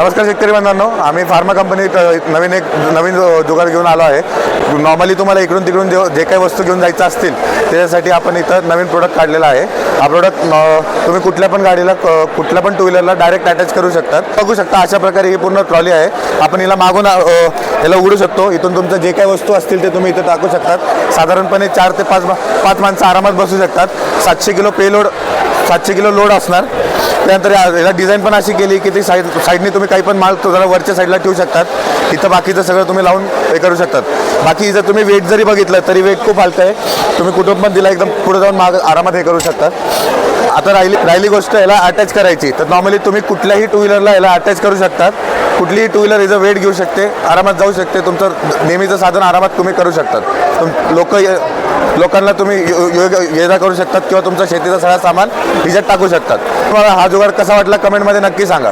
नमस्कार शेतकरी बांधवांनो, आम्ही फार्मा कंपनीत नवीन जुगाड घेऊन आलो आहे। नॉर्मली तुम्हाला इकडून तिकडून जे काही वस्तू घेऊन जायचं असतील त्याच्यासाठी आपण इथं नवीन प्रोडक्ट काढलेला आहे। हा प्रोडक्ट तुम्ही कुठल्या पण गाडीला कुठल्या पण टू व्हीलरला डायरेक्ट अटॅच करू शकतात। बघू शकता अशा प्रकारे ही पूर्ण ट्रॉली आहे। आपण हिला मागून याला उघडू शकतो। इथून तुमचं जे काही वस्तू असतील ते तुम्ही इथं टाकू शकतात। साधारणपणे 4 ते 5 माणसं आरामात बसू शकतात। 700 किलो पेलोड 700 किलो लोड असणार। त्यानंतर याला डिझाईन पण अशी केली की ती साईडने तुम्ही काही पण माल तुम्हाला वरच्या साईडला ठेवू शकतात। इथं बाकीचं सगळं तुम्ही लावून हे करू शकतात। बाकी जर तुम्ही वेट जरी बघितलं तरी वेट खूप हलकं आहे। तुम्ही कुठं पण दिला एकदम पुढे जाऊन माग आरामात हे करू शकतात। आता राहिली गोष्ट याला अटॅच करायची, तर नॉर्मली तुम्ही कुठल्याही टू व्हीलरला याला अटॅच करू शकतात। कुठलीही टू व्हीलर याचं वेट घेऊ शकते, आरामात जाऊ शकते। तुमचं नेहमीचं साधन आरामात तुम्ही करू शकतात। लोकांना तुम्ही ये जा करू शकतात किंवा तुमचं शेतीचं सगळं सामान हिच्यात टाकू शकतात। तुम्हाला हा जुगाड कसा वाटला कमेंटमध्ये नक्की सांगा।